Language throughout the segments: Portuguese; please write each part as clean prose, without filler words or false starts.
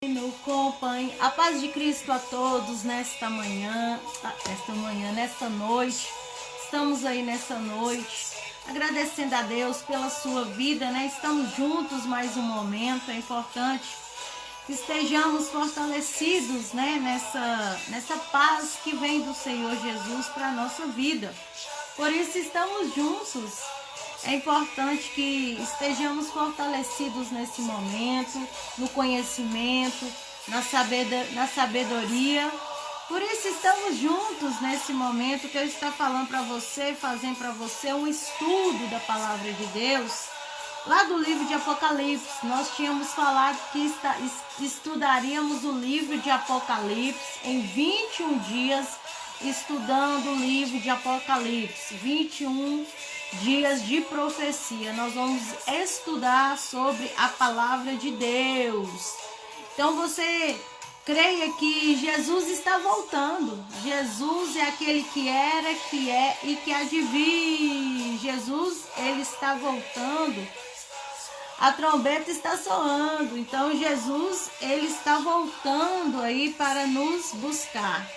Acompanhe a paz de Cristo a todos nesta noite. Estamos aí nessa noite, agradecendo a Deus pela sua vida, né? Estamos juntos mais um momento. É importante que estejamos fortalecidos, né? Nessa paz que vem do Senhor Jesus para a nossa vida. Por isso estamos juntos. É importante que estejamos fortalecidos nesse momento, no conhecimento, na sabedoria. Por isso estamos juntos nesse momento que eu estou falando para você, fazendo para você um estudo da palavra de Deus. Lá do livro de Apocalipse, nós tínhamos falado que estudaríamos o livro de Apocalipse em 21 dias, estudando o livro de Apocalipse, 21 dias de profecia. Nós vamos estudar sobre a palavra de Deus. Então você creia que Jesus está voltando. Jesus é aquele que era, que é e que há de vir. Jesus, ele está voltando. A trombeta está soando. Então Jesus, ele está voltando aí para nos buscar.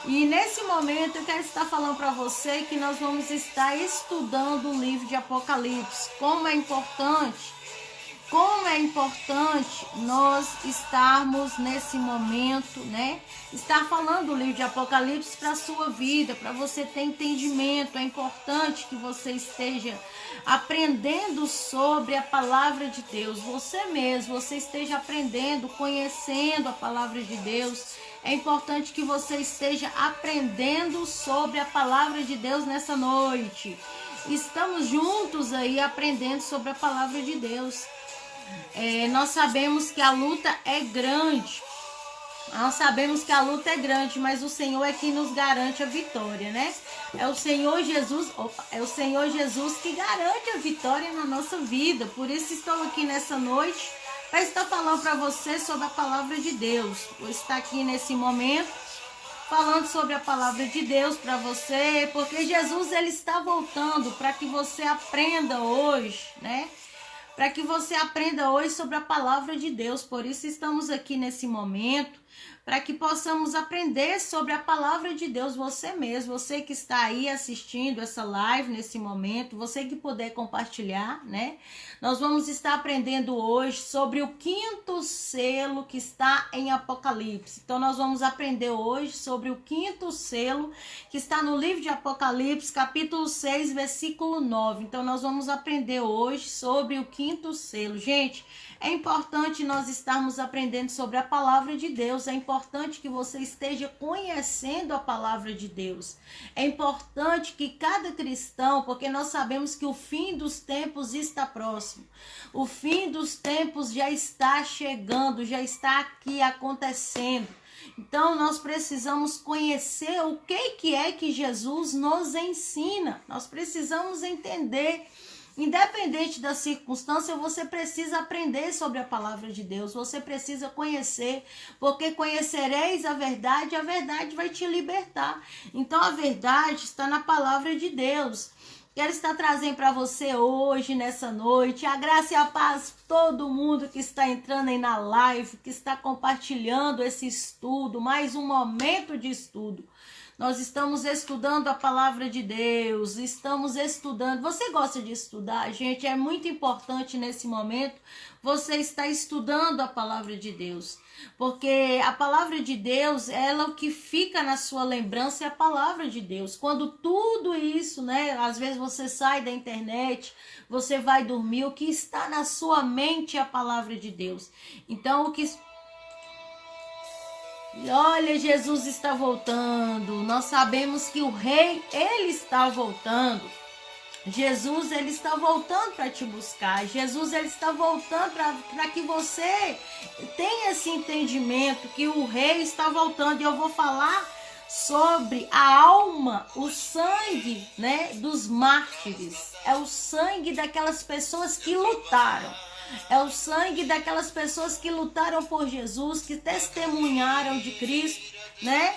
E nesse momento eu quero estar falando para você que nós vamos estar estudando o livro de Apocalipse. Como é importante nós estarmos nesse momento, né? Estar falando do livro de Apocalipse para a sua vida, para você ter entendimento. É importante que você esteja aprendendo sobre a palavra de Deus. Você esteja aprendendo, conhecendo a palavra de Deus. É importante que você esteja aprendendo sobre a palavra de Deus nessa noite. Estamos juntos aí aprendendo sobre a palavra de Deus. Nós sabemos que a luta é grande. Mas o Senhor é quem nos garante a vitória, né? É o Senhor Jesus que garante a vitória na nossa vida. Por isso estou aqui nessa noite para estar falando para você sobre a palavra de Deus. Vou estar aqui nesse momento falando sobre a palavra de Deus para você, porque Jesus, ele está voltando para que você aprenda hoje, né? Para que você aprenda hoje sobre a palavra de Deus. Por isso estamos aqui nesse momento, para que possamos aprender sobre a palavra de Deus. Você mesmo, você que está aí assistindo essa live nesse momento, você que puder compartilhar, né? Nós vamos estar aprendendo hoje sobre o 5º selo que está em Apocalipse. Então nós vamos aprender hoje sobre o 5º selo que está no livro de Apocalipse, capítulo 6, versículo 9. Então nós vamos aprender hoje sobre o 5º selo. Gente, é importante nós estarmos aprendendo sobre a palavra de Deus. É importante que você esteja conhecendo a palavra de Deus. É importante que cada cristão, porque nós sabemos que o fim dos tempos está próximo. O fim dos tempos já está chegando, já está aqui acontecendo. Então nós precisamos conhecer o que é que Jesus nos ensina. Nós precisamos entender. Independente da circunstância, você precisa aprender sobre a palavra de Deus. Você precisa conhecer, porque conhecereis a verdade vai te libertar. Então a verdade está na palavra de Deus. Quero estar trazendo para você hoje, nessa noite, a graça e a paz, todo mundo que está entrando aí na live, que está compartilhando esse estudo, mais um momento de estudo. Nós estamos estudando a palavra de Deus, estamos estudando. Você gosta de estudar, gente? É muito importante nesse momento você estar estudando a palavra de Deus. Porque a palavra de Deus, ela é o que fica na sua lembrança, é a palavra de Deus. Quando tudo isso, né? Às vezes você sai da internet, você vai dormir, o que está na sua mente é a palavra de Deus. Então, olha, Jesus está voltando. Nós sabemos que o rei, ele está voltando. Jesus, ele está voltando para te buscar. Jesus, ele está voltando para que você tenha esse entendimento que o rei está voltando. E eu vou falar sobre a alma, o sangue, né, dos mártires. É o sangue daquelas pessoas que lutaram. É o sangue daquelas pessoas que lutaram por Jesus, que testemunharam de Cristo, né?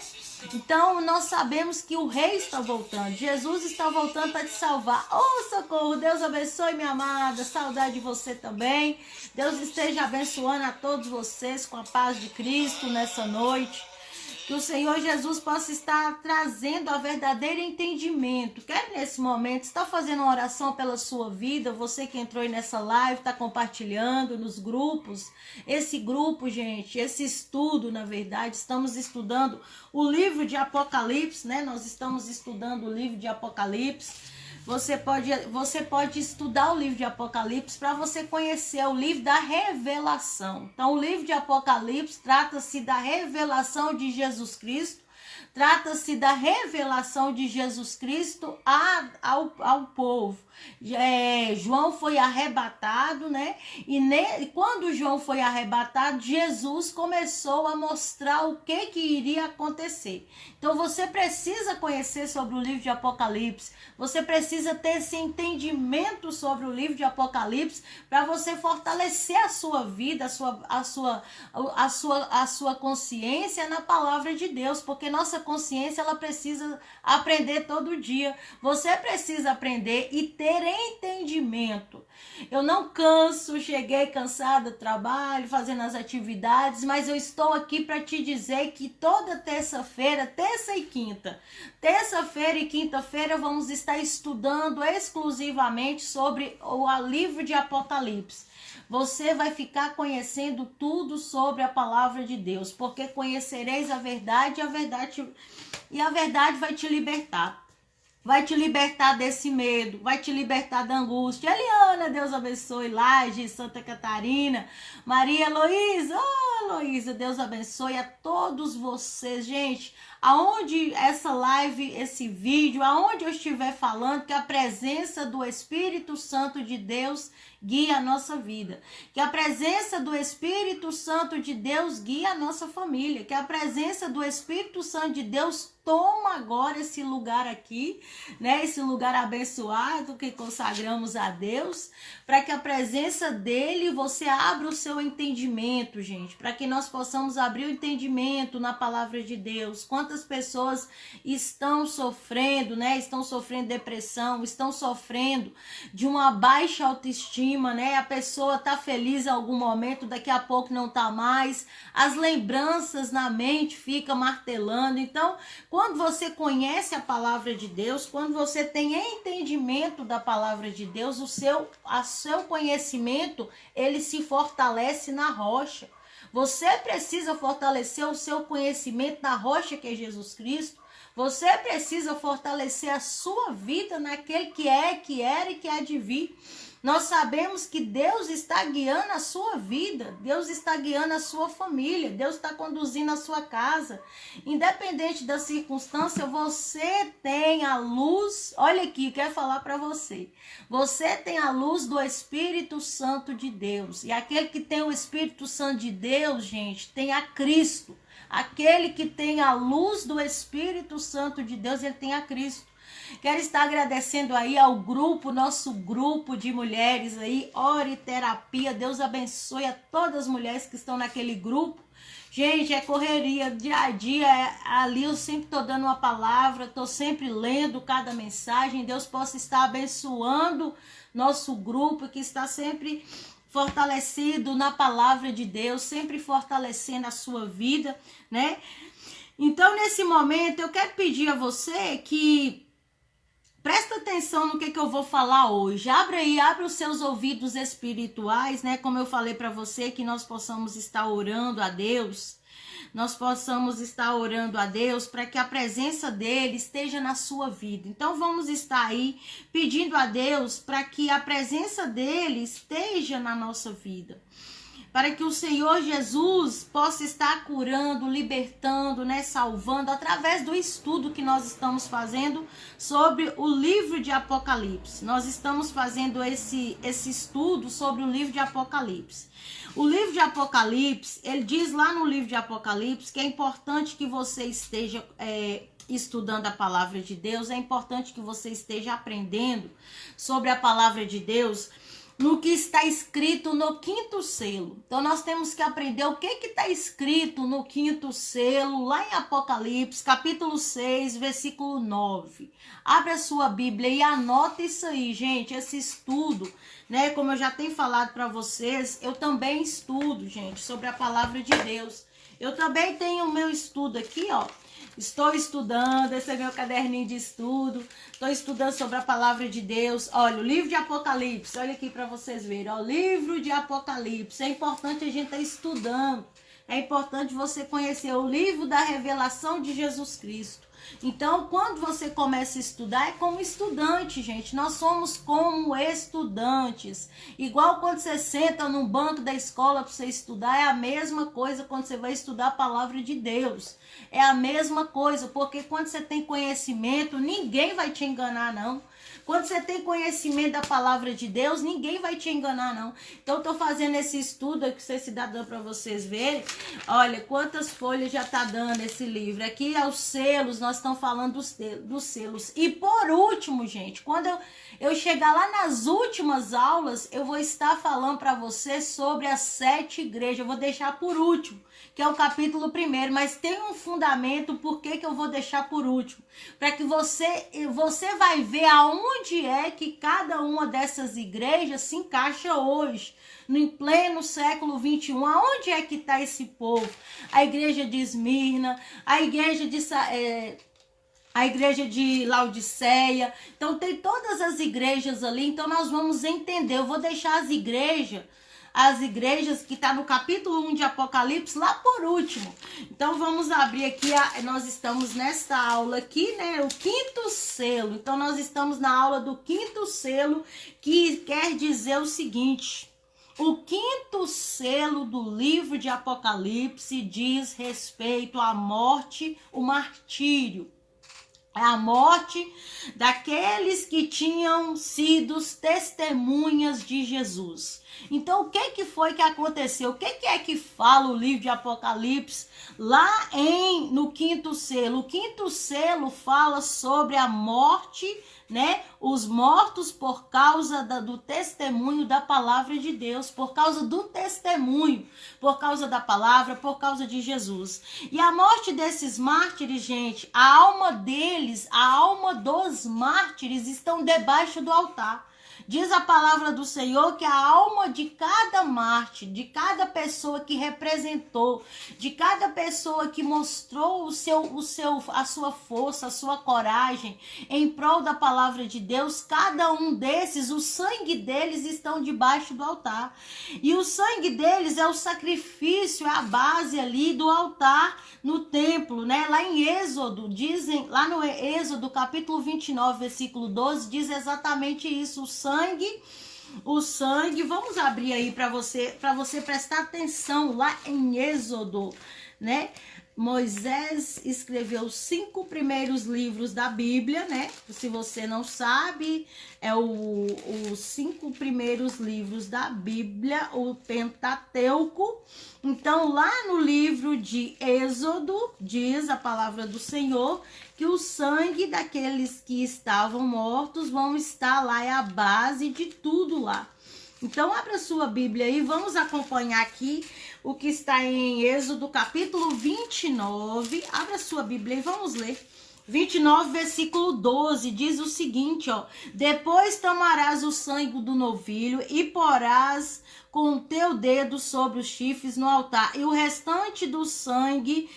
Então, nós sabemos que o rei está voltando. Jesus está voltando para te salvar. Oh, socorro! Deus abençoe, minha amada. Saudade de você também. Deus esteja abençoando a todos vocês com a paz de Cristo nessa noite. Que o Senhor Jesus possa estar trazendo a verdadeiro entendimento. Quero nesse momento estar fazendo uma oração pela sua vida. Você que entrou aí nessa live, está compartilhando nos grupos. Esse grupo, gente, esse estudo, na verdade, estamos estudando o livro de Apocalipse, né? Nós estamos estudando o livro de Apocalipse. Você pode estudar o livro de Apocalipse para você conhecer o livro da revelação. Então, o livro de Apocalipse trata-se da revelação de Jesus Cristo, trata-se da revelação de Jesus Cristo ao povo. João foi arrebatado, né? E quando João foi arrebatado, Jesus começou a mostrar o que iria acontecer. Então você precisa conhecer sobre o livro de Apocalipse, você precisa ter esse entendimento sobre o livro de Apocalipse para você fortalecer a sua vida, a sua consciência na palavra de Deus, porque nossa consciência ela precisa aprender todo dia. Você precisa aprender e ter entendimento. Eu não canso, cheguei cansada do trabalho, fazendo as atividades, mas eu estou aqui para te dizer que toda terça-feira, terça e quinta-feira e quinta-feira vamos estar estudando exclusivamente sobre o livro de Apocalipse. Você vai ficar conhecendo tudo sobre a palavra de Deus, porque conhecereis a verdade e a verdade vai te libertar. Vai te libertar desse medo, vai te libertar da angústia. Eliana, Deus abençoe. Laje, Santa Catarina, Maria Heloísa, Heloísa, Deus abençoe a todos vocês. Gente, aonde essa live, esse vídeo, aonde eu estiver falando, que a presença do Espírito Santo de Deus guia a nossa vida. Que a presença do Espírito Santo de Deus guia a nossa família. Que a presença do Espírito Santo de Deus toma agora esse lugar aqui, né? Esse lugar abençoado que consagramos a Deus, para que a presença dele, você abra o seu entendimento, gente, para que nós possamos abrir o entendimento na palavra de Deus. Quantas pessoas estão sofrendo, né? Estão sofrendo depressão, estão sofrendo de uma baixa autoestima, né? A pessoa tá feliz em algum momento, daqui a pouco não tá mais. As lembranças na mente ficam martelando. Então, quando você conhece a palavra de Deus, quando você tem entendimento da palavra de Deus, o seu conhecimento, ele se fortalece na rocha. Você precisa fortalecer o seu conhecimento na rocha que é Jesus Cristo. Você precisa fortalecer a sua vida naquele que é, que era e que há de vir. Nós sabemos que Deus está guiando a sua vida, Deus está guiando a sua família, Deus está conduzindo a sua casa. Independente da circunstância, você tem a luz. Olha aqui, quero falar para você. Você tem a luz do Espírito Santo de Deus. E aquele que tem o Espírito Santo de Deus, gente, tem a Cristo. Aquele que tem a luz do Espírito Santo de Deus, ele tem a Cristo. Quero estar agradecendo aí ao grupo, nosso grupo de mulheres aí, Ore Terapia. Deus abençoe a todas as mulheres que estão naquele grupo. Gente, é correria, dia a dia, ali eu sempre estou dando uma palavra, estou sempre lendo cada mensagem. Deus possa estar abençoando nosso grupo, que está sempre fortalecido na palavra de Deus, sempre fortalecendo a sua vida, né? Então, nesse momento, eu quero pedir a você que presta atenção no que eu vou falar hoje. Abre os seus ouvidos espirituais, né? Como eu falei para você, que nós possamos estar orando a Deus. Nós possamos estar orando a Deus para que a presença dele esteja na sua vida. Então vamos estar aí pedindo a Deus para que a presença dele esteja na nossa vida. Para que o Senhor Jesus possa estar curando, libertando, né, salvando, através do estudo que nós estamos fazendo sobre o livro de Apocalipse. Nós estamos fazendo esse estudo sobre o livro de Apocalipse. O livro de Apocalipse, ele diz lá no livro de Apocalipse que é importante que você esteja estudando a palavra de Deus, é importante que você esteja aprendendo sobre a palavra de Deus, no que está escrito no quinto selo. Então nós temos que aprender o que está escrito no quinto selo, lá em Apocalipse, capítulo 6, versículo 9. Abre a sua Bíblia e anota isso aí, gente, esse estudo, né? Como eu já tenho falado para vocês, eu também estudo, gente, sobre a palavra de Deus. Eu também tenho o meu estudo aqui, ó. Estou estudando, esse é meu caderninho de estudo. Estou estudando sobre a palavra de Deus. Olha, o livro de Apocalipse. Olha aqui para vocês verem. Ó, o livro de Apocalipse. É importante a gente estar estudando. É importante você conhecer o livro da revelação de Jesus Cristo. Então, quando você começa a estudar, é como estudante, gente. Nós somos como estudantes. Igual quando você senta num banco da escola para você estudar, é a mesma coisa quando você vai estudar a palavra de Deus. É a mesma coisa, porque quando você tem conhecimento, ninguém vai te enganar, não. Quando você tem conhecimento da palavra de Deus, ninguém vai te enganar, não. Então, eu tô fazendo esse estudo aqui, esse cidadão, para vocês verem. Olha, quantas folhas já tá dando esse livro. Aqui é os selos, nós estamos falando dos selos. E por último, gente, quando eu chegar lá nas últimas aulas, eu vou estar falando para vocês sobre as 7 igrejas. Eu vou deixar por último, que é o capítulo 1, mas tem um fundamento por que eu vou deixar por último. Para que você vai ver aonde é que cada uma dessas igrejas se encaixa hoje, no pleno século 21. Aonde é que está esse povo? A igreja de Esmirna, a igreja de Laodiceia. Então tem todas as igrejas ali, então nós vamos entender. Eu vou deixar as igrejas que está no capítulo 1 de Apocalipse lá por último. Então vamos abrir aqui, nós estamos nesta aula aqui, né, o quinto selo. Então nós estamos na aula do quinto selo, que quer dizer o seguinte: o quinto selo do livro de Apocalipse diz respeito à morte, o martírio. É a morte daqueles que tinham sido testemunhas de Jesus. Então, o que foi que aconteceu? O que é que fala o livro de Apocalipse lá no quinto selo? O quinto selo fala sobre a morte, né? Os mortos por causa do testemunho da palavra de Deus, por causa do testemunho, por causa da palavra, por causa de Jesus. E a morte desses mártires, gente, a alma deles, a alma dos mártires estão debaixo do altar. Diz a palavra do Senhor que a alma de cada mártir, de cada pessoa que representou, de cada pessoa que mostrou a sua força, a sua coragem em prol da palavra de Deus, cada um desses, o sangue deles estão debaixo do altar. E o sangue deles é o sacrifício, é a base ali do altar no templo, né? Lá em Êxodo, lá no Êxodo, capítulo 29, versículo 12, diz exatamente isso: o sangue, vamos abrir aí para você prestar atenção lá em Êxodo, né? Moisés escreveu os 5 primeiros livros da Bíblia, né? Se você não sabe, é os 5 primeiros livros da Bíblia, o Pentateuco. Então, lá no livro de Êxodo, diz a palavra do Senhor que o sangue daqueles que estavam mortos vão estar lá, é a base de tudo lá. Então, abra a sua Bíblia aí, vamos acompanhar aqui o que está em Êxodo, capítulo 29. Abra a sua Bíblia e vamos ler. 29, versículo 12, diz o seguinte, ó: depois tomarás o sangue do novilho e porás com o teu dedo sobre os chifres no altar, e o restante do sangue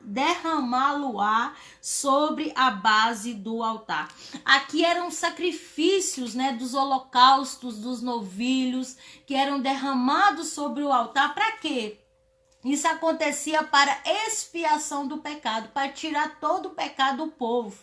derramá-lo-á sobre a base do altar. Aqui eram sacrifícios, né, dos holocaustos, dos novilhos, que eram derramados sobre o altar. Para quê? Isso acontecia para expiação do pecado, para tirar todo o pecado do povo.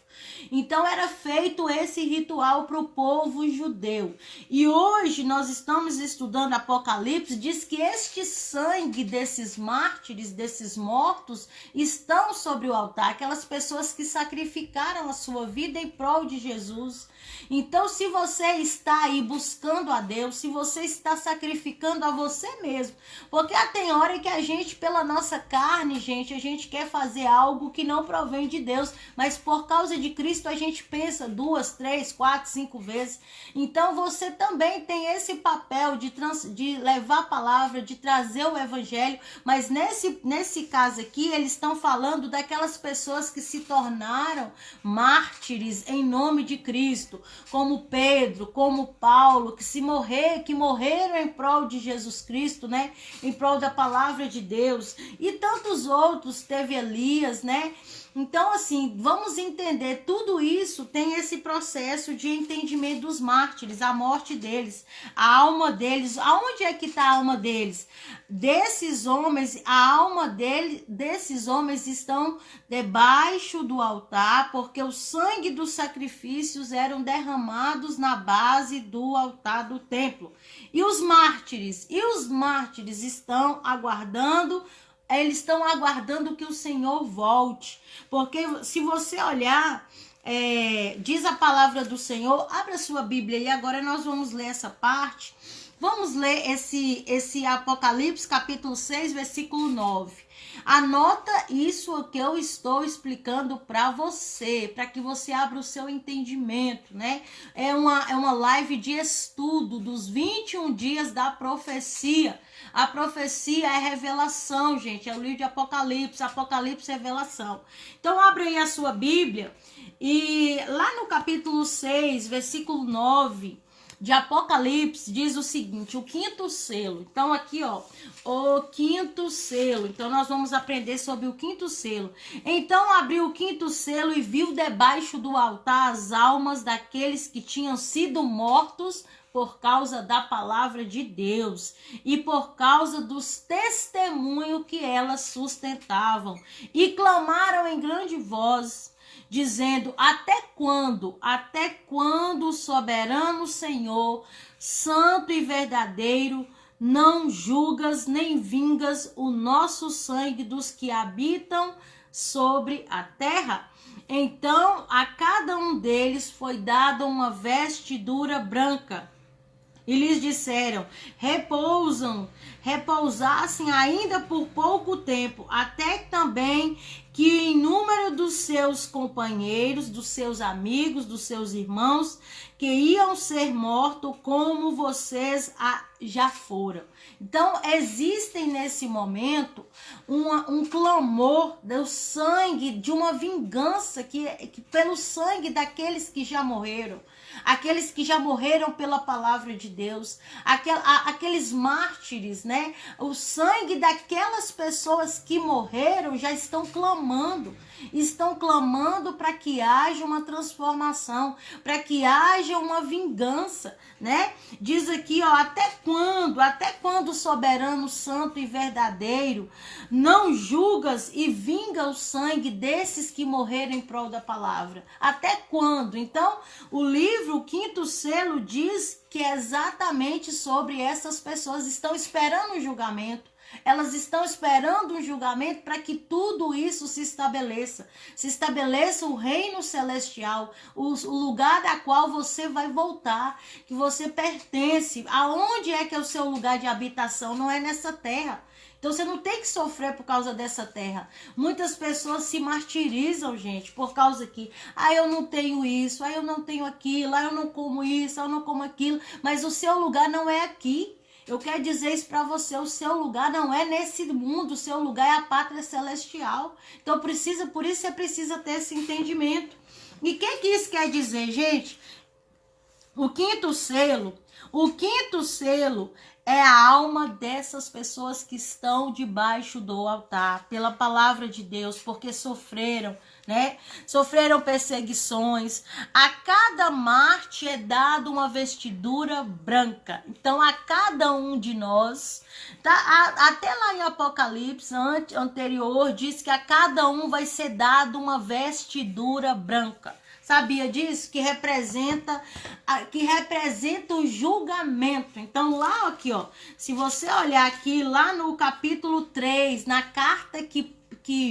Então era feito esse ritual para o povo judeu. E hoje nós estamos estudando Apocalipse, diz que este sangue desses mártires, desses mortos, estão sobre o altar. Aquelas pessoas que sacrificaram a sua vida em prol de Jesus. Então, se você está aí buscando a Deus, se você está sacrificando a você mesmo, porque tem hora que a gente pela nossa carne, gente, a gente quer fazer algo que não provém de Deus, mas por causa de Cristo a gente pensa 2, 3, 4, 5 vezes. Então você também tem esse papel de levar a palavra, de trazer o evangelho, mas nesse caso aqui eles estão falando daquelas pessoas que se tornaram mártires em nome de Cristo, como Pedro, como Paulo, que morreram em prol de Jesus Cristo, né? Em prol da palavra de Deus, e tantos outros, teve Elias, né? Então, assim, vamos entender, tudo isso tem esse processo de entendimento dos mártires, a morte deles, a alma deles. Aonde é que está a alma deles? Desses homens, a alma desses homens estão debaixo do altar, porque o sangue dos sacrifícios eram derramados na base do altar do templo. E os mártires estão aguardando. Eles estão aguardando que o Senhor volte. Porque se você olhar, diz a palavra do Senhor, abra sua Bíblia e agora nós vamos ler essa parte. Vamos ler esse Apocalipse capítulo 6, versículo 9. Anota isso que eu estou explicando para você, para que você abra o seu entendimento, né? É uma live de estudo dos 21 dias da profecia. A profecia é revelação, gente. É o livro de Apocalipse. Apocalipse é revelação. Então, abre aí a sua Bíblia. E lá no capítulo 6, versículo 9 de Apocalipse, diz o seguinte, o quinto selo. Então, aqui, ó, o quinto selo. Então, nós vamos aprender sobre o quinto selo. Então, abriu o quinto selo e viu debaixo do altar as almas daqueles que tinham sido mortos por causa da palavra de Deus e por causa dos testemunhos que elas sustentavam. E clamaram em grande voz, dizendo, até quando, soberano Senhor, santo e verdadeiro, não julgas nem vingas o nosso sangue dos que habitam sobre a terra? Então a cada um deles foi dada uma vestidura branca. E lhes disseram, repousassem ainda por pouco tempo, até também que em número dos seus companheiros, dos seus amigos, dos seus irmãos, que iam ser mortos como vocês já foram. Então, existem nesse momento um clamor do sangue, de uma vingança que pelo sangue daqueles que já morreram. Aqueles que já morreram pela palavra de Deus, aqueles mártires, né? O sangue daquelas pessoas que morreram já estão clamando para que haja uma transformação, para que haja uma vingança, né? Diz aqui, ó, até quando, soberano, santo e verdadeiro, não julgas e vinga o sangue desses que morreram em prol da palavra? Até quando? Então, o livro, o quinto selo, diz que é exatamente sobre essas pessoas, estão esperando o julgamento. Elas estão esperando um julgamento para que tudo isso se estabeleça o reino celestial, o lugar da qual você vai voltar, que você pertence. Aonde é que é o seu lugar de habitação? Não é nessa terra. Então você não tem que sofrer por causa dessa terra. Muitas pessoas se martirizam, gente, por causa que, eu não tenho isso, eu não tenho aquilo, eu não como isso, eu não como aquilo, mas o seu lugar não é aqui. Eu quero dizer isso para você, o seu lugar não é nesse mundo, o seu lugar é a pátria celestial. Então por isso você precisa ter esse entendimento. E o que isso quer dizer, gente? O quinto selo é a alma dessas pessoas que estão debaixo do altar, pela palavra de Deus, porque sofreram, né? Sofreram perseguições. A cada mártir é dada uma vestidura branca. Então, a cada um de nós, tá? Até lá em Apocalipse anterior, diz que a cada um vai ser dado uma vestidura branca. Sabia disso? Que representa o julgamento. Então, lá aqui, ó, se você olhar aqui, lá no capítulo 3, na carta que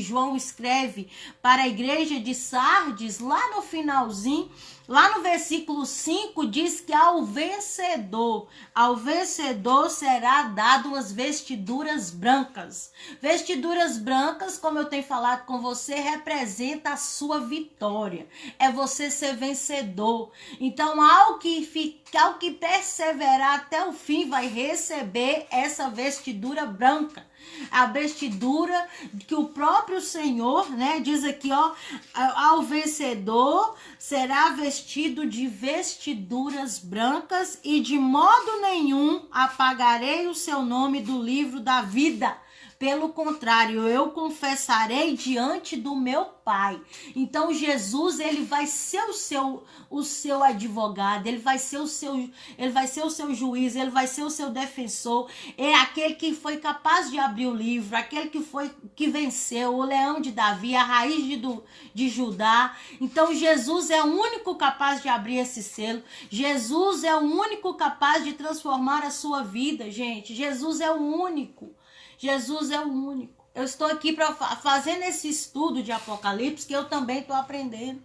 João escreve para a igreja de Sardes, lá no finalzinho, Lá no versículo 5 diz que ao vencedor será dado as vestiduras brancas. Vestiduras brancas, como eu tenho falado com você, representa a sua vitória. É você ser vencedor. Então, ao que perseverar até o fim, vai receber essa vestidura branca. A vestidura que o próprio Senhor, né, diz aqui, ó, ao vencedor será vestido de vestiduras brancas e de modo nenhum apagarei o seu nome do livro da vida. Pelo contrário, eu confessarei diante do meu Pai. Então Jesus, ele vai ser o seu advogado, ele vai ser o seu juiz, ele vai ser o seu defensor. É aquele que foi capaz de abrir o livro, aquele que venceu, o leão de Davi, a raiz de Judá. Então Jesus é o único capaz de abrir esse selo. Jesus é o único capaz de transformar a sua vida, gente. Jesus é o único. Jesus é o único. Eu estou aqui fazendo esse estudo de Apocalipse que eu também estou aprendendo.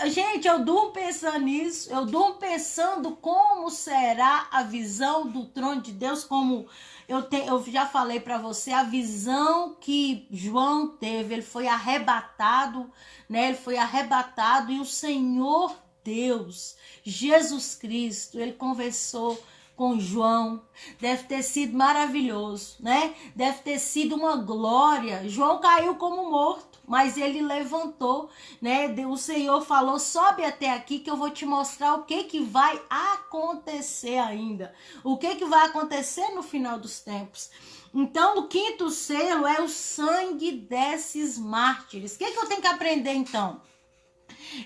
Gente, eu durmo pensando nisso. Eu durmo pensando como será a visão do trono de Deus, como eu já falei para você, a visão que João teve. Ele foi arrebatado, né? Ele foi arrebatado e o Senhor Deus, Jesus Cristo, ele conversou com João. Deve ter sido maravilhoso, né? Deve ter sido uma glória. João caiu como morto, mas ele levantou, né? O Senhor falou: sobe até aqui que eu vou te mostrar o que vai acontecer ainda. O que vai acontecer no final dos tempos. Então, o quinto selo é o sangue desses mártires. O que eu tenho que aprender, então?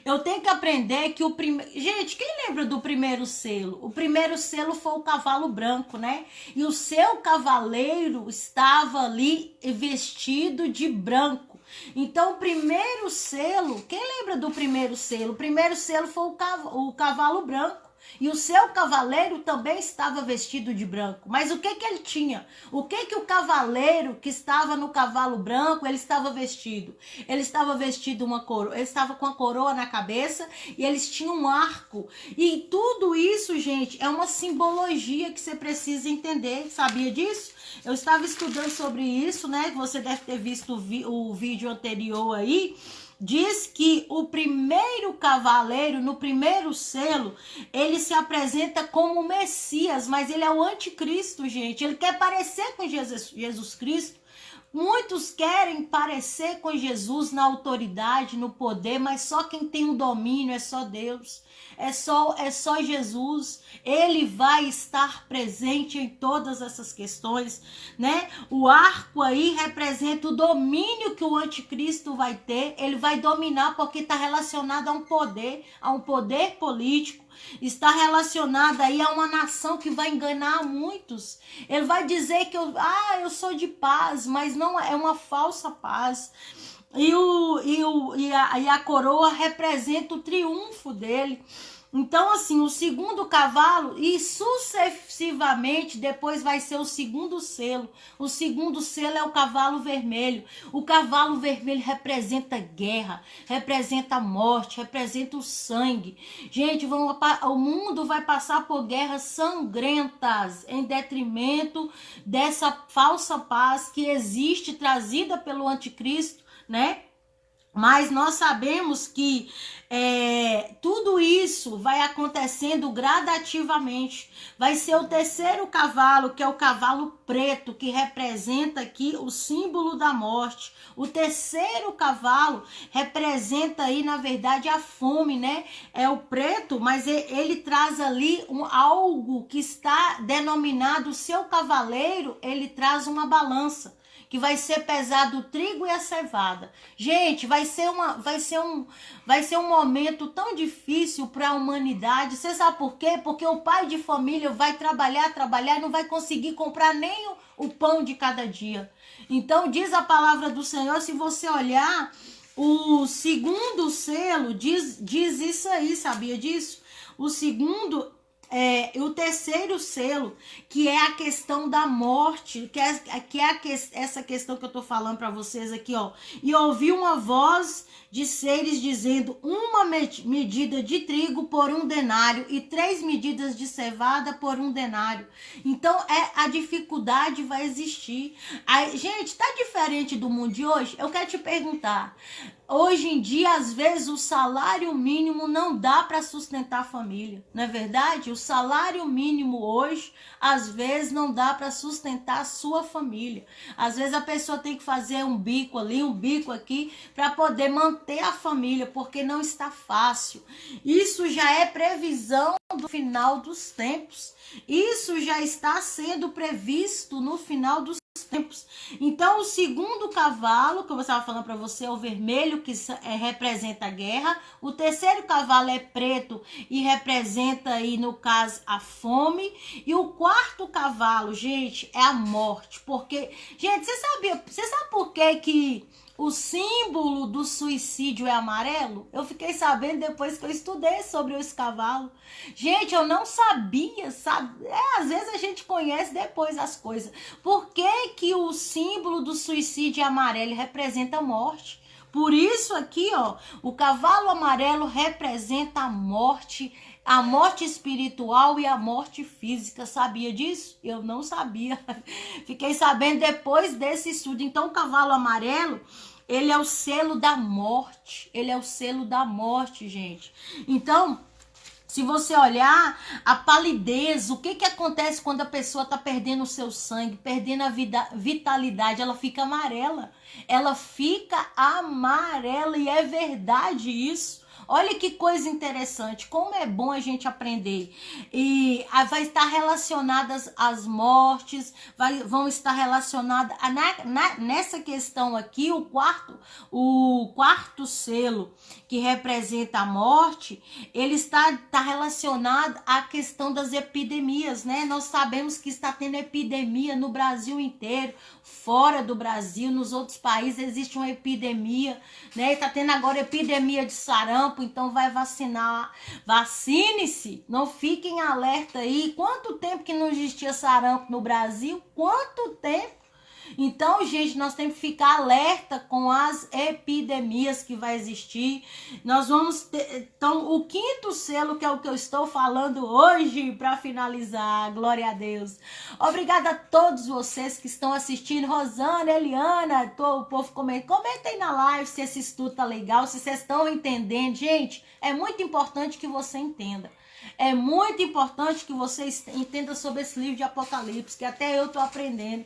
Eu tenho que aprender que o primeiro... Gente, quem lembra do primeiro selo? O primeiro selo foi o cavalo branco, né? E o seu cavaleiro estava ali vestido de branco. Então, o primeiro selo... Quem lembra do primeiro selo? O primeiro selo foi o cavalo branco. E o seu cavaleiro também estava vestido de branco. Mas o que ele tinha? O que o cavaleiro que estava no cavalo branco, ele estava vestido? Ele estava vestido uma coroa, ele estava com a coroa na cabeça e eles tinham um arco. E tudo isso, gente, é uma simbologia que você precisa entender. Sabia disso? Eu estava estudando sobre isso, né? Você deve ter visto o vídeo anterior aí. Diz que o primeiro cavaleiro, no primeiro selo, ele se apresenta como o Messias, mas ele é o anticristo, gente. Ele quer parecer com Jesus Cristo. Muitos querem parecer com Jesus na autoridade, no poder, mas só quem tem o domínio é só Deus. É só Jesus. Ele vai estar presente em todas essas questões, né? O arco aí representa o domínio que o anticristo vai ter. Ele vai dominar porque está relacionado a um poder político. Está relacionado aí a uma nação que vai enganar muitos. Ele vai dizer que eu sou de paz, mas não é uma falsa paz. E a coroa representa o triunfo dele. Então, assim, o segundo cavalo, e sucessivamente, depois vai ser o segundo selo. O segundo selo é o cavalo vermelho. O cavalo vermelho representa guerra, representa morte, representa o sangue. Gente, o mundo vai passar por guerras sangrentas, em detrimento dessa falsa paz que existe, trazida pelo anticristo, né? Mas nós sabemos que tudo isso vai acontecendo gradativamente. Vai ser o terceiro cavalo, que é o cavalo preto, que representa aqui o símbolo da morte. O terceiro cavalo representa aí, na verdade, a fome, né? É o preto, mas ele traz ali algo que está denominado, o seu cavaleiro, ele traz uma balança, que vai ser pesado o trigo e a cevada. Gente, vai ser um momento tão difícil para a humanidade. Você sabe por quê? Porque o pai de família vai trabalhar e não vai conseguir comprar nem o pão de cada dia. Então, diz a palavra do Senhor, se você olhar, o segundo selo diz isso aí, sabia disso? O segundo o terceiro selo, que é a questão da morte, essa questão que eu tô falando para vocês aqui, ó. E ouvi uma voz de seres dizendo: uma medida de trigo por 1 denário e 3 medidas de cevada por 1 denário. Então, a dificuldade vai existir. Aí, gente, tá diferente do mundo de hoje? Eu quero te perguntar. Hoje em dia, às vezes, o salário mínimo não dá para sustentar a família, não é verdade? O salário mínimo hoje, às vezes, não dá para sustentar a sua família. Às vezes, a pessoa tem que fazer um bico ali, um bico aqui, para poder manter a família, porque não está fácil. Isso já é previsão do final dos tempos. Isso já está sendo previsto no final dos tempos. Então, o segundo cavalo, que eu estava falando para você, é o vermelho, que representa a guerra. O terceiro cavalo é preto e representa aí, no caso, a fome. E o quarto cavalo, gente, é a morte. Porque, gente, você sabe por que o símbolo do suicídio é amarelo? Eu fiquei sabendo depois que eu estudei sobre esse cavalo. Gente, eu não sabia, sabe? Às vezes a gente conhece depois as coisas. Por que o símbolo do suicídio é amarelo? Ele representa a morte. Por isso aqui, ó, o cavalo amarelo representa a morte espiritual e a morte física. Sabia disso? Eu não sabia. Fiquei sabendo depois desse estudo. Então, o cavalo amarelo, ele é o selo da morte. Ele é o selo da morte, gente. Então, se você olhar a palidez, o que acontece quando a pessoa está perdendo o seu sangue, perdendo a vitalidade? Ela fica amarela. Ela fica amarela e é verdade isso. Olha que coisa interessante, como é bom a gente aprender. E vai estar relacionadas às mortes, vão estar relacionadas nessa questão aqui, o quarto selo, que representa a morte, ele está relacionado à questão das epidemias, né? Nós sabemos que está tendo epidemia no Brasil inteiro, fora do Brasil, nos outros países existe uma epidemia, né? Está tendo agora epidemia de sarampo, então vai vacinar. Vacine-se, não fiquem alerta aí. Quanto tempo que não existia sarampo no Brasil? Quanto tempo? Então, gente, nós temos que ficar alerta com as epidemias que vai existir. Nós vamos ter, então, o quinto selo, que é o que eu estou falando hoje, para finalizar. Glória a Deus. Obrigada a todos vocês que estão assistindo. Rosana, Eliana, o povo comentem na live se esse estudo tá legal, se vocês estão entendendo. Gente, é muito importante que você entenda. É muito importante que você entenda sobre esse livro de Apocalipse, que até eu tô aprendendo.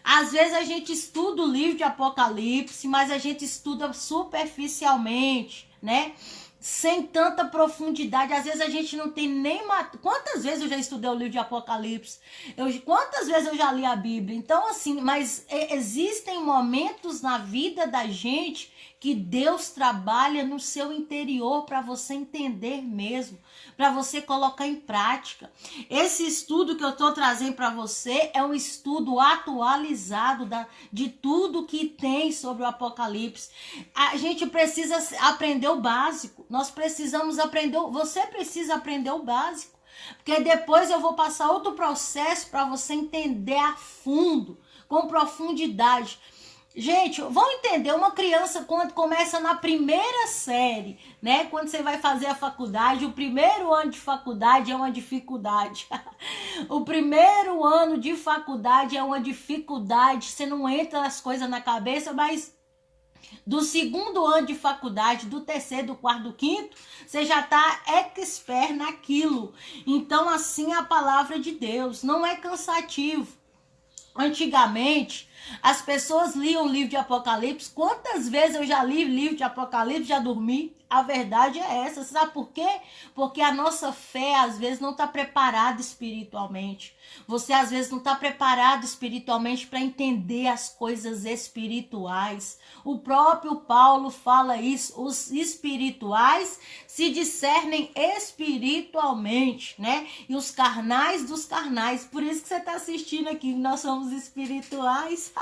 Às vezes a gente estuda o livro de Apocalipse, mas a gente estuda superficialmente, né? Sem tanta profundidade. Às vezes a gente não tem nem... Quantas vezes eu já estudei o livro de Apocalipse? Quantas vezes eu já li a Bíblia? Então, assim, mas existem momentos na vida da gente que Deus trabalha no seu interior para você entender mesmo, para você colocar em prática. Esse estudo que eu estou trazendo para você é um estudo atualizado de tudo que tem sobre o Apocalipse. A gente precisa aprender o básico. Nós precisamos aprender, você precisa aprender o básico. Porque depois eu vou passar outro processo para você entender a fundo, com profundidade. Gente, vão entender, uma criança quando começa na primeira série, né? Quando você vai fazer a faculdade, o primeiro ano de faculdade é uma dificuldade. O primeiro ano de faculdade é uma dificuldade, você não entra as coisas na cabeça, mas do segundo ano de faculdade, do terceiro, do quarto, do quinto, você já está expert naquilo. Então, assim é a palavra de Deus, não é cansativo. Antigamente, as pessoas liam o livro de Apocalipse. Quantas vezes eu já li o livro de Apocalipse, já dormi? A verdade é essa. Sabe por quê? Porque a nossa fé, às vezes, não está preparada espiritualmente. Você, às vezes, não está preparado espiritualmente para entender as coisas espirituais. O próprio Paulo fala isso. Os espirituais se discernem espiritualmente, né? E os carnais dos carnais. Por isso que você está assistindo aqui, nós somos espirituais.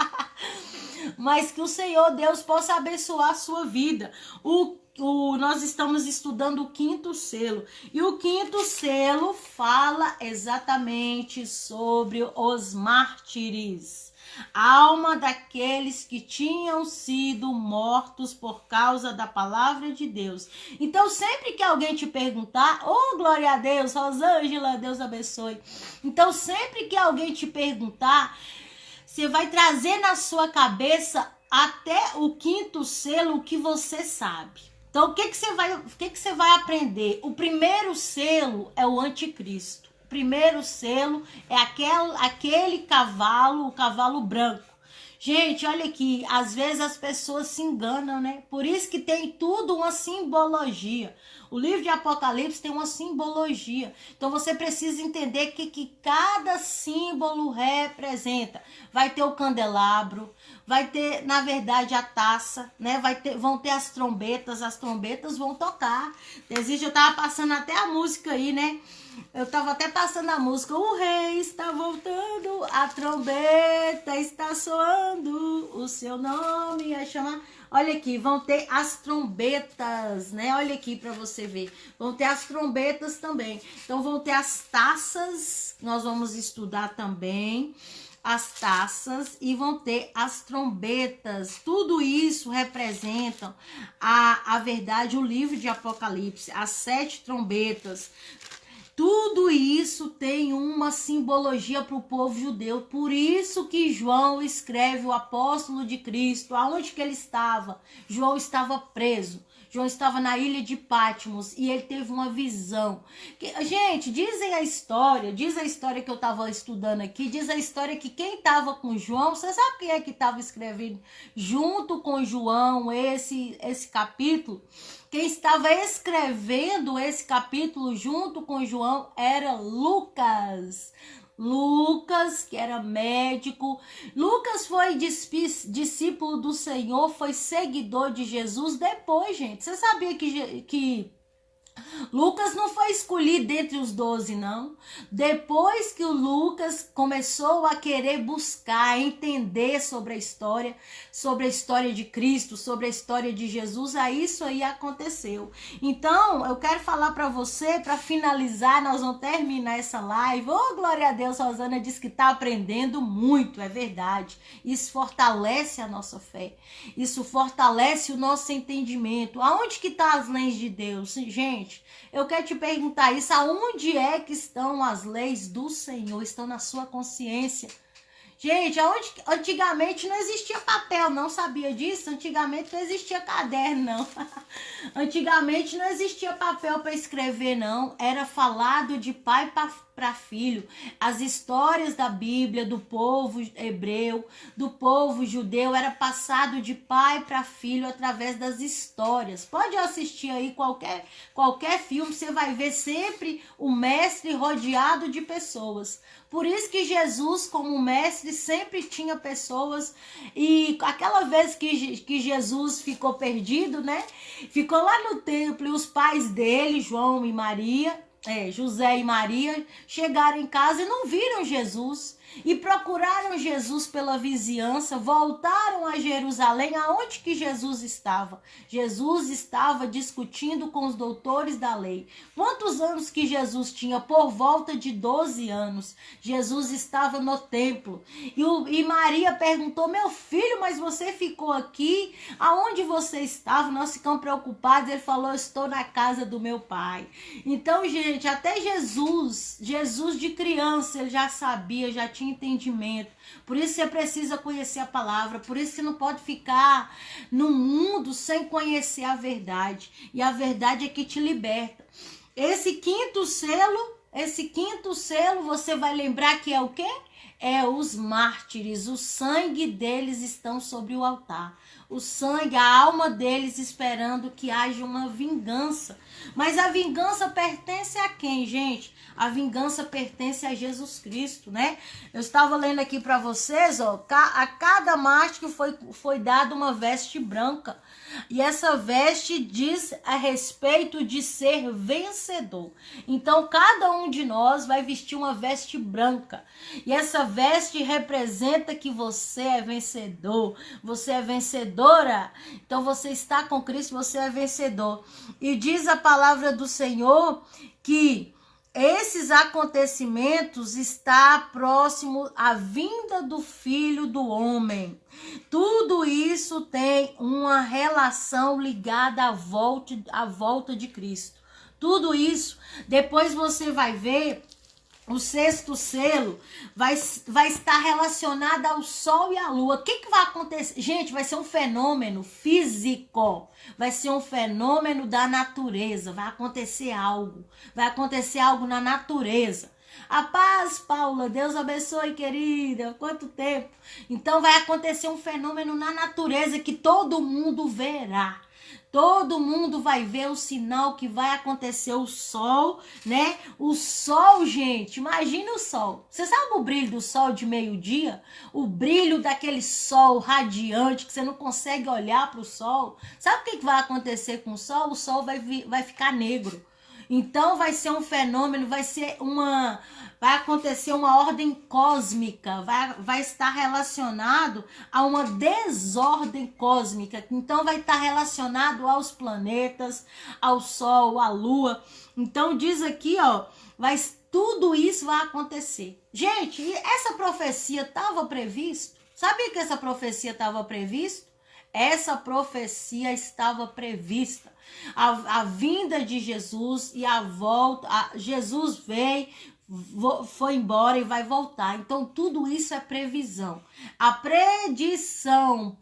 Mas que o Senhor Deus possa abençoar a sua vida. O nós estamos estudando o quinto selo. E o quinto selo fala exatamente sobre os mártires. Alma daqueles que tinham sido mortos por causa da palavra de Deus. Então, sempre que alguém te perguntar, oh, glória a Deus, Rosângela, Deus abençoe. Então, sempre que alguém te perguntar, você vai trazer na sua cabeça até o quinto selo o que você sabe. Então, o que você vai aprender? O primeiro selo é o anticristo. Primeiro selo é aquele cavalo, o cavalo branco. Gente, olha aqui, às vezes as pessoas se enganam, né? Por isso que tem tudo uma simbologia. O livro de Apocalipse tem uma simbologia. Então você precisa entender que cada símbolo representa. Vai ter o candelabro, vai ter, na verdade, a taça, né? Vão ter as trombetas vão tocar. Eu tava passando até a música aí, né? Eu tava até passando a música, o rei está voltando, a trombeta está soando, o seu nome é chamar. Olha aqui, vão ter as trombetas, né? Olha aqui para você ver. Vão ter as trombetas também. Então vão ter as taças, nós vamos estudar também as taças e vão ter as trombetas. Tudo isso representam a verdade, o livro de Apocalipse, as 7 trombetas. Tudo isso tem uma simbologia para o povo judeu. Por isso que João escreve o apóstolo de Cristo. Aonde que ele estava? João estava preso. João estava na ilha de Patmos e ele teve uma visão. Gente, diz a história que eu estava estudando aqui, diz a história que quem estava com João, você sabe quem é que estava escrevendo junto com João esse capítulo? Quem estava escrevendo esse capítulo junto com João era Lucas. Lucas, que era médico. Lucas foi discípulo do Senhor, foi seguidor de Jesus depois, gente. Você sabia que Lucas não foi escolhido dentre os 12, não. Depois que o Lucas começou a querer buscar, entender sobre a história de Cristo, sobre a história de Jesus, aí isso aí aconteceu. Então, eu quero falar para você, para finalizar, nós vamos terminar essa live. Oh, glória a Deus, Rosana disse que está aprendendo muito, é verdade. Isso fortalece a nossa fé. Isso fortalece o nosso entendimento. Aonde que tá as leis de Deus? Gente, eu quero te perguntar isso, aonde é que estão as leis do Senhor? Estão na sua consciência. Gente, antigamente não existia papel, não sabia disso? Antigamente não existia caderno, não. Antigamente não existia papel para escrever, não. Era falado de pai para filho. As histórias da Bíblia, do povo hebreu, do povo judeu, era passado de pai para filho através das histórias. Pode assistir aí qualquer filme, você vai ver sempre o mestre rodeado de pessoas. Por isso que Jesus, como mestre, sempre tinha pessoas. E aquela vez que Jesus ficou perdido, né? Ficou lá no templo e os pais dele, João e Maria, José e Maria, chegaram em casa e não viram Jesus. E procuraram Jesus pela vizinhança, voltaram a Jerusalém. Aonde que Jesus estava? Jesus estava discutindo com os doutores da lei. Quantos anos que Jesus tinha? Por volta de 12 anos. Jesus estava no templo. E Maria perguntou, meu filho, mas você ficou aqui? Aonde você estava? Nós ficamos preocupados. Ele falou, eu estou na casa do meu pai. Então, gente, até Jesus de criança, ele já sabia, já tinha entendimento. Por isso você precisa conhecer a palavra, por isso você não pode ficar no mundo sem conhecer a verdade. E a verdade é que te liberta. Esse quinto selo, você vai lembrar que é o quê? É os mártires, o sangue deles estão sobre o altar. O sangue, a alma deles esperando que haja uma vingança. Mas a vingança pertence a quem, gente? A vingança pertence a Jesus Cristo, né? Eu estava lendo aqui para vocês, ó, a cada mártir foi dada uma veste branca. E essa veste diz a respeito de ser vencedor. Então, cada um de nós vai vestir uma veste branca. E essa veste representa que você é vencedor, você é vencedora. Então você está com Cristo, você é vencedor. E diz a palavra do Senhor que esses acontecimentos está próximo à vinda do Filho do Homem. Tudo isso tem uma relação ligada à volta de Cristo. Tudo isso, depois você vai ver, o sexto selo vai estar relacionado ao sol e à lua. O que vai acontecer? Gente, vai ser um fenômeno físico. Vai ser um fenômeno da natureza. Vai acontecer algo. Vai acontecer algo na natureza. A paz, Paula. Deus abençoe, querida. Quanto tempo. Então vai acontecer um fenômeno na natureza que todo mundo verá. Todo mundo vai ver o sinal que vai acontecer, o sol, né? O sol, gente, imagina o sol. Você sabe o brilho do sol de meio-dia? O brilho daquele sol radiante que você não consegue olhar para o sol. Sabe o que vai acontecer com o sol? O sol vai ficar negro. Então vai ser um fenômeno, vai acontecer uma ordem cósmica, vai estar relacionado a uma desordem cósmica. Então vai estar relacionado aos planetas, ao sol, à lua. Então diz aqui, ó, tudo isso vai acontecer. Gente, essa profecia estava previsto? Sabia que essa profecia estava prevista? Essa profecia estava prevista. A vinda de Jesus e a volta. Jesus veio, foi embora e vai voltar. Então tudo isso é previsão. A previsão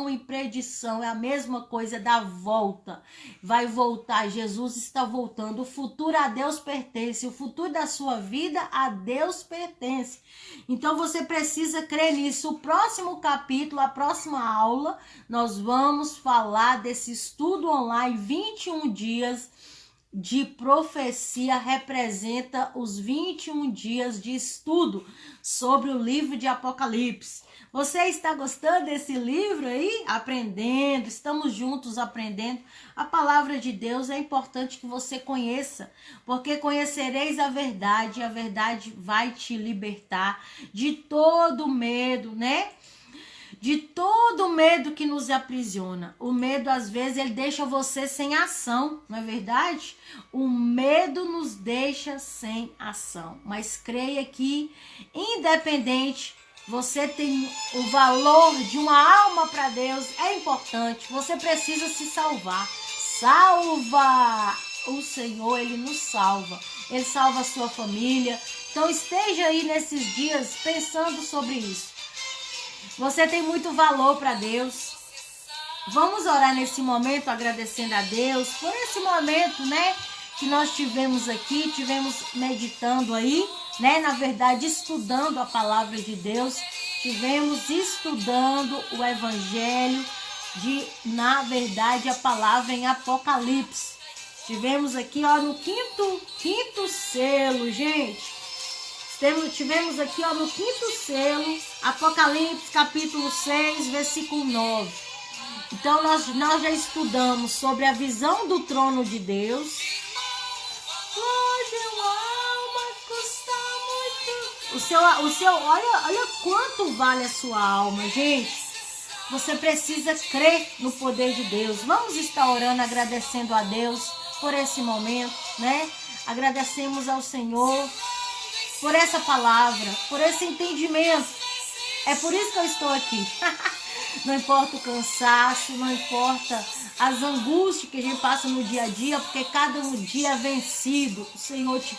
e predição é a mesma coisa da volta. Vai voltar, Jesus está voltando. O futuro a Deus pertence, o futuro da sua vida a Deus pertence. Então você precisa crer nisso. O próximo capítulo, a próxima aula, nós vamos falar desse estudo online, 21 dias de profecia, representa os 21 dias de estudo sobre o livro de Apocalipse. Você está gostando desse livro aí? Aprendendo, estamos juntos aprendendo. A palavra de Deus é importante que você conheça, porque conhecereis a verdade, e a verdade vai te libertar de todo medo, né? De todo medo que nos aprisiona. O medo, às vezes, ele deixa você sem ação, não é verdade? O medo nos deixa sem ação. Mas creia que, independente, você tem o valor de uma alma para Deus, é importante. Você precisa se salvar. Salva! O Senhor, Ele nos salva. Ele salva a sua família. Então, esteja aí nesses dias pensando sobre isso. Você tem muito valor para Deus. Vamos orar nesse momento agradecendo a Deus por esse momento, né, que nós tivemos aqui, tivemos meditando aí, né, na verdade estudando a palavra de Deus, tivemos estudando o evangelho na verdade, a palavra em Apocalipse. Tivemos aqui, ó, no quinto selo, gente. Tivemos aqui, ó, no quinto selo, Apocalipse, capítulo 6, versículo 9. Então, nós já estudamos sobre a visão do trono de Deus. Hoje uma alma custa muito. Olha quanto vale a sua alma, gente. Você precisa crer no poder de Deus. Vamos estar orando, agradecendo a Deus por esse momento, né? Agradecemos ao Senhor por essa palavra, por esse entendimento. É por isso que eu estou aqui. Não importa o cansaço, não importa as angústias que a gente passa no dia a dia, porque cada dia é vencido. O Senhor te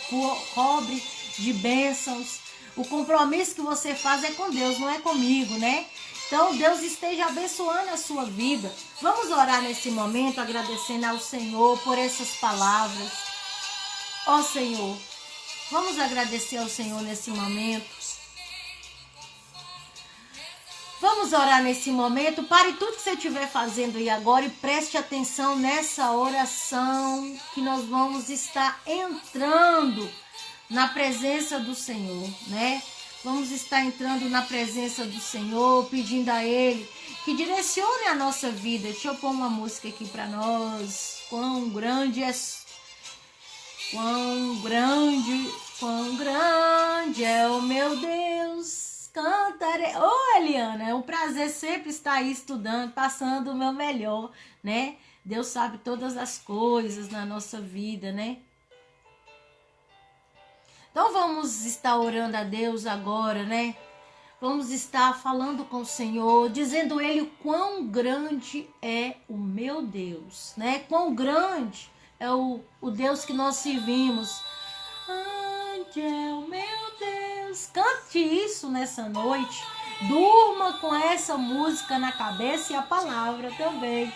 cobre de bênçãos. O compromisso que você faz é com Deus, não é comigo, né? Então, Deus esteja abençoando a sua vida. Vamos orar nesse momento, agradecendo ao Senhor por essas palavras. Ó Senhor, vamos agradecer ao Senhor nesse momento. Vamos orar nesse momento. Pare tudo que você estiver fazendo aí agora e preste atenção nessa oração que nós vamos estar entrando na presença do Senhor, né? Vamos estar entrando na presença do Senhor, pedindo a Ele que direcione a nossa vida. Deixa eu pôr uma música aqui para nós. Quão grande és Quão grande é o meu Deus, cantarei. Ô, Eliana, é um prazer sempre estar aí estudando, passando o meu melhor, né? Deus sabe todas as coisas na nossa vida, né? Então vamos estar orando a Deus agora, né? Vamos estar falando com o Senhor, dizendo a Ele o quão grande é o meu Deus, né? Quão grande é o Deus que nós servimos. Grande é o meu Deus. Cante isso nessa noite. Durma com essa música na cabeça e a palavra também.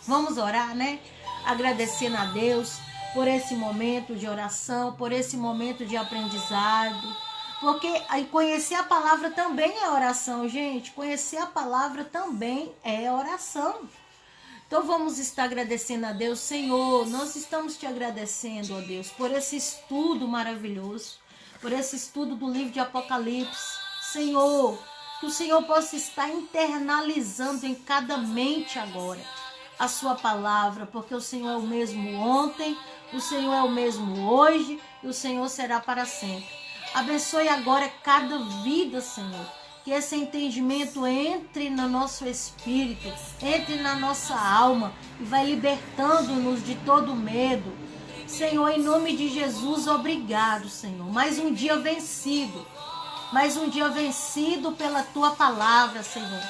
Vamos orar, né? Agradecendo a Deus por esse momento de oração, por esse momento de aprendizado. Porque conhecer a palavra também é oração, gente. Conhecer a palavra também é oração. Então vamos estar agradecendo a Deus. Senhor, nós estamos te agradecendo, ó Deus, por esse estudo maravilhoso, por esse estudo do livro de Apocalipse. Senhor, que o Senhor possa estar internalizando em cada mente agora a sua palavra, porque o Senhor é o mesmo ontem, o Senhor é o mesmo hoje e o Senhor será para sempre. Abençoe agora cada vida, Senhor. Que esse entendimento entre no nosso espírito, entre na nossa alma e vai libertando-nos de todo medo. Senhor, em nome de Jesus, obrigado, Senhor. Mais um dia vencido. Mais um dia vencido pela tua palavra, Senhor.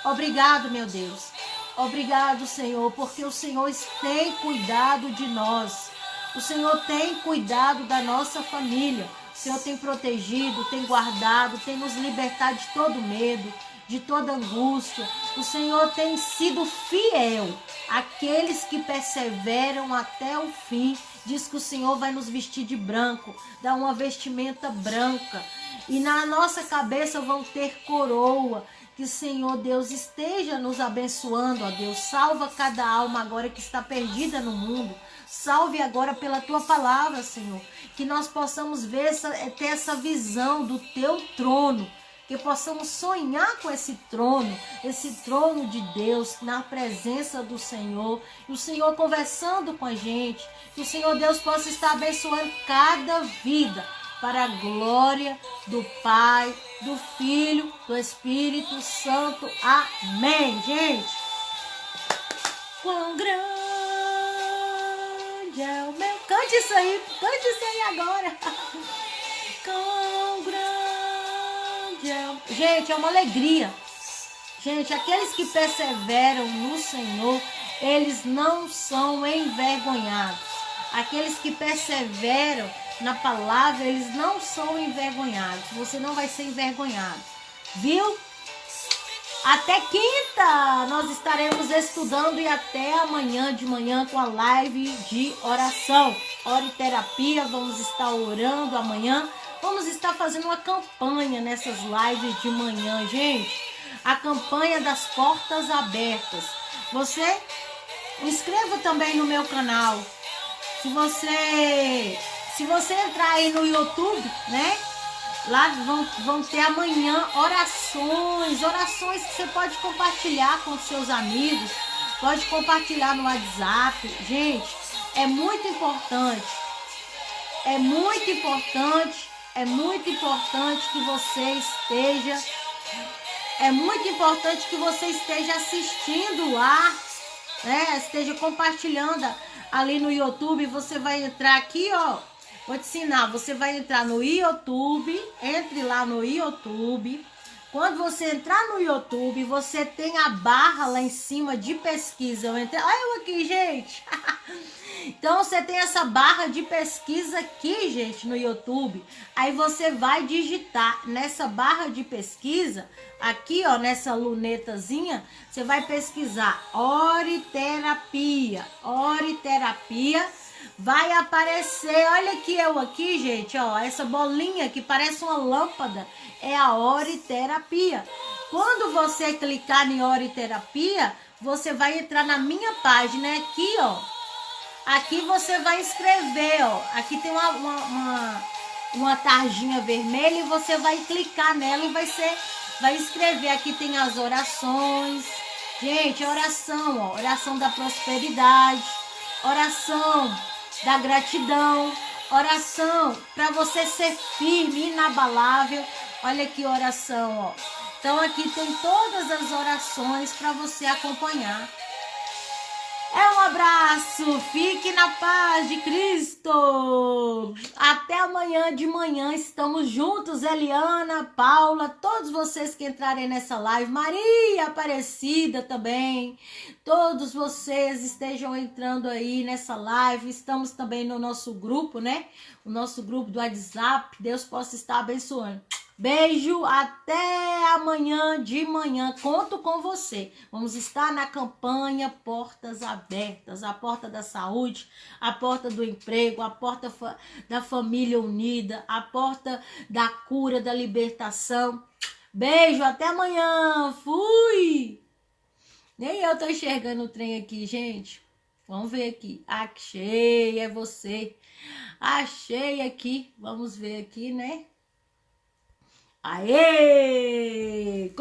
Obrigado, meu Deus. Obrigado, Senhor, porque o Senhor tem cuidado de nós. O Senhor tem cuidado da nossa família. O Senhor tem protegido, tem guardado, tem nos libertado de todo medo, de toda angústia. O Senhor tem sido fiel àqueles que perseveram até o fim. Diz que o Senhor vai nos vestir de branco, dar uma vestimenta branca. E na nossa cabeça vão ter coroa. Que o Senhor Deus esteja nos abençoando, ó Deus. Salva cada alma agora que está perdida no mundo. Salve agora pela tua palavra, Senhor. Que nós possamos ver, ter essa visão do teu trono. Que possamos sonhar com esse trono de Deus, na presença do Senhor. E o Senhor conversando com a gente. Que o Senhor Deus possa estar abençoando cada vida. Para a glória do Pai, do Filho, do Espírito Santo. Amém, gente. Quão grande é o meu... Cante isso aí agora. Quão grande é o... Gente, é uma alegria. Gente, aqueles que perseveram no Senhor, eles não são envergonhados. Aqueles que perseveram na palavra, eles não são envergonhados. Você não vai ser envergonhado. Viu? Até quinta nós estaremos estudando e até amanhã de manhã com a live de oração. Hora e terapia, vamos estar orando amanhã. Vamos estar fazendo uma campanha nessas lives de manhã, gente. A campanha das portas abertas. Você inscreva também no meu canal. Se você entrar aí no YouTube, né? Lá vão ter amanhã orações que você pode compartilhar com seus amigos, pode compartilhar no WhatsApp. Gente, é muito importante que você esteja assistindo lá, né? Esteja compartilhando ali no YouTube. Você vai entrar aqui, ó. Vou te ensinar, você vai entrar no YouTube, entre lá no YouTube. Quando você entrar no YouTube, você tem a barra lá em cima de pesquisa. Olha eu aqui, gente. Então, você tem essa barra de pesquisa aqui, gente, no YouTube. Aí você vai digitar nessa barra de pesquisa, aqui, ó, nessa lunetazinha, você vai pesquisar oriterapia. Oriterapia. Vai aparecer, olha aqui eu aqui, gente, ó, essa bolinha que parece uma lâmpada, é a oriterapia. Quando você clicar em oriterapia, você vai entrar na minha página aqui, ó. Aqui você vai escrever, ó, aqui tem uma tarjinha vermelha e você vai clicar nela e vai escrever. Aqui tem as orações, gente, oração, ó, oração da prosperidade, oração da gratidão, oração para você ser firme, inabalável. Olha que oração, ó. Então aqui tem todas as orações para você acompanhar. É um abraço, fique na paz de Cristo. Até amanhã de manhã, estamos juntos, Eliana, Paula, todos vocês que entrarem nessa live, Maria Aparecida também, todos vocês estejam entrando aí nessa live, estamos também no nosso grupo, né? O nosso grupo do WhatsApp, Deus possa estar abençoando. Beijo, até amanhã de manhã, conto com você. Vamos estar na campanha Portas Abertas, a porta da saúde, a porta do emprego, a porta da família unida, a porta da cura, da libertação. Beijo, até amanhã, fui! Nem eu tô enxergando o trem aqui, gente. Vamos ver aqui. Achei, é você. Achei aqui, vamos ver aqui, né? Aê!